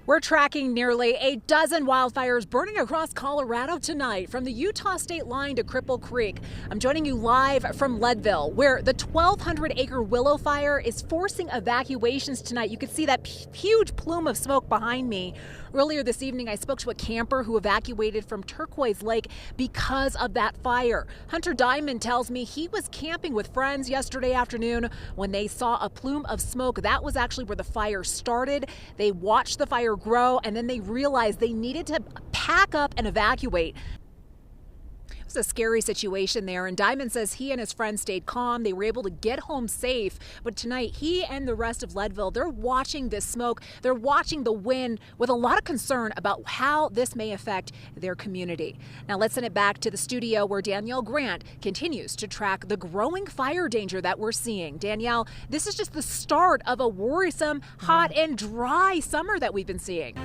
We're tracking nearly a dozen wildfires burning across Colorado tonight, from the Utah state line to Cripple Creek. I'm joining you live from Leadville, where the 1,200-acre Willow Fire is forcing evacuations tonight. You can see that huge plume of smoke behind me. Earlier this evening, I spoke to a camper who evacuated from Turquoise Lake because of that fire. Hunter Diamond tells me he was camping with friends yesterday afternoon when they saw a plume of smoke. That was actually where the fire started. They watched the fire grow, and then they realized they needed to pack up and evacuate. It was a scary situation there, and Diamond says he and his friends stayed calm. They were able to get home safe, but tonight he and the rest of Leadville, they're watching this smoke. They're watching the wind with a lot of concern about how this may affect their community. Now let's send it back to the studio where Danielle Grant continues to track the growing fire danger that we're seeing. Danielle, this is just the start of a worrisome, hot and dry summer that we've been seeing.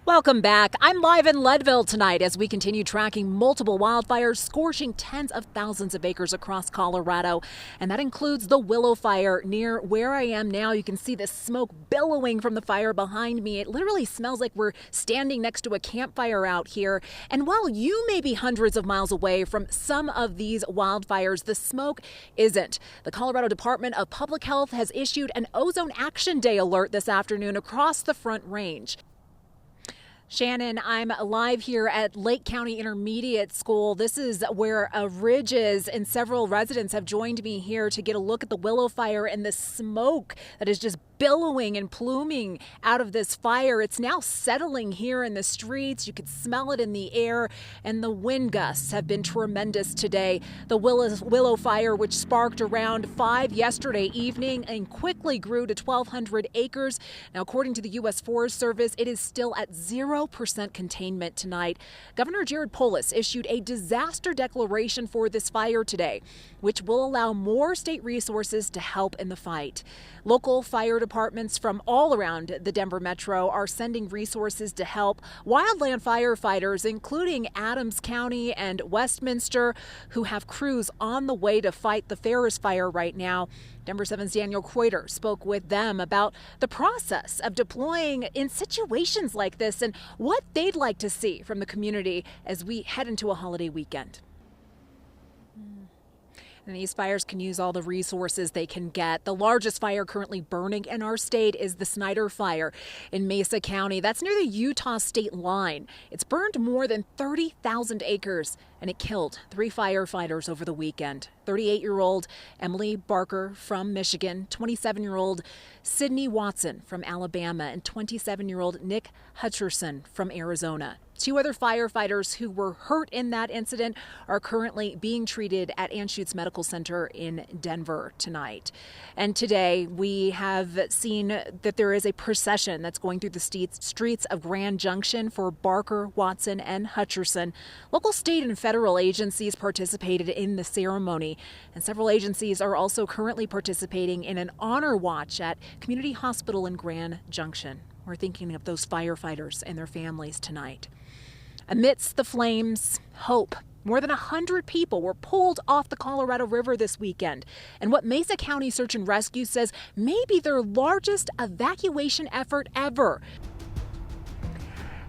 Welcome back. I'm live in Leadville tonight as we continue tracking multiple wildfires scorching tens of thousands of acres across Colorado. And that includes the Willow Fire near where I am now. You can see the smoke billowing from the fire behind me. It literally smells like we're standing next to a campfire out here. And while you may be hundreds of miles away from some of these wildfires, the smoke isn't. The Colorado Department of Public Health has issued an Ozone Action Day alert this afternoon across the Front Range. Shannon, I'm live here at Lake County Intermediate School. This is where Ridge is, and several residents have joined me here to get a look at the Willow Fire and the smoke that is just billowing and pluming out of this fire. It's now settling here in the streets. You could smell it in the air, and the wind gusts have been tremendous today. The Willow Fire, which sparked around 5 yesterday evening and quickly grew to 1,200 acres. Now, according to the U.S. Forest Service, it is still at 0% containment tonight. Governor Jared Polis issued a disaster declaration for this fire today, which will allow more state resources to help in the fight. Local fire departments from all around the Denver metro are sending resources to help. Wildland firefighters, including Adams County and Westminster, who have crews on the way to fight the Ferris fire right now. Denver 7's Daniel Kreuter spoke with them about the process of deploying in situations like this and what they'd like to see from the community as we head into a holiday weekend. And these fires can use all the resources they can get. The largest fire currently burning in our state is the Snyder Fire in Mesa County. That's near the Utah state line. It's burned more than 30,000 acres, and it killed 3 firefighters over the weekend. 38-year-old Emily Barker from Michigan, 27-year-old Sydney Watson from Alabama, and 27-year-old Nick Hutcherson from Arizona. 2 other firefighters who were hurt in that incident are currently being treated at Anschutz Medical Center in Denver tonight. And today we have seen that there is a procession that's going through the streets of Grand Junction for Barker, Watson, and Hutcherson. Local, state, and federal agencies participated in the ceremony, and several agencies are also currently participating in an honor watch at Community Hospital in Grand Junction. We're thinking of those firefighters and their families tonight. Amidst the flames, hope. More than 100 people were pulled off the Colorado River this weekend, and what Mesa County Search and Rescue says may be their largest evacuation effort ever.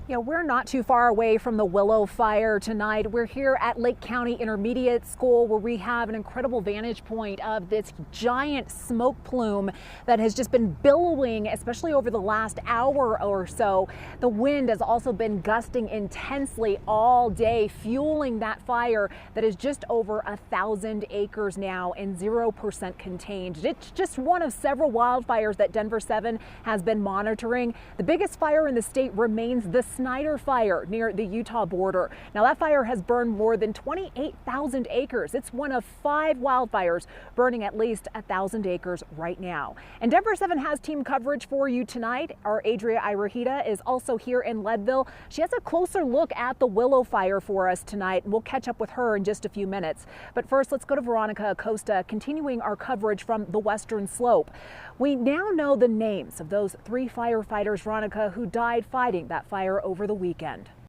Yeah, we're not too far away from the Willow Fire tonight. We're here at Lake County Intermediate School, where we have an incredible vantage point of this giant smoke plume that has just been billowing, especially over the last hour or so. The wind has also been gusting intensely all day, fueling that fire that is just over 1,000 acres now and 0% contained. It's just one of several wildfires that Denver 7 has been monitoring. The biggest fire in the state remains the Snyder Fire near the Utah border. Now, that fire has burned more than 28,000 acres. It's one of 5 wildfires burning at least 1,000 acres right now. And Denver 7 has team coverage for you tonight. Our Adria Irahita is also here in Leadville. She has a closer look at the Willow Fire for us tonight, and we'll catch up with her in just a few minutes. But first, let's go to Veronica Acosta, continuing our coverage from the Western Slope. We now know the names of those 3 firefighters, Veronica, who died fighting that fire over the weekend.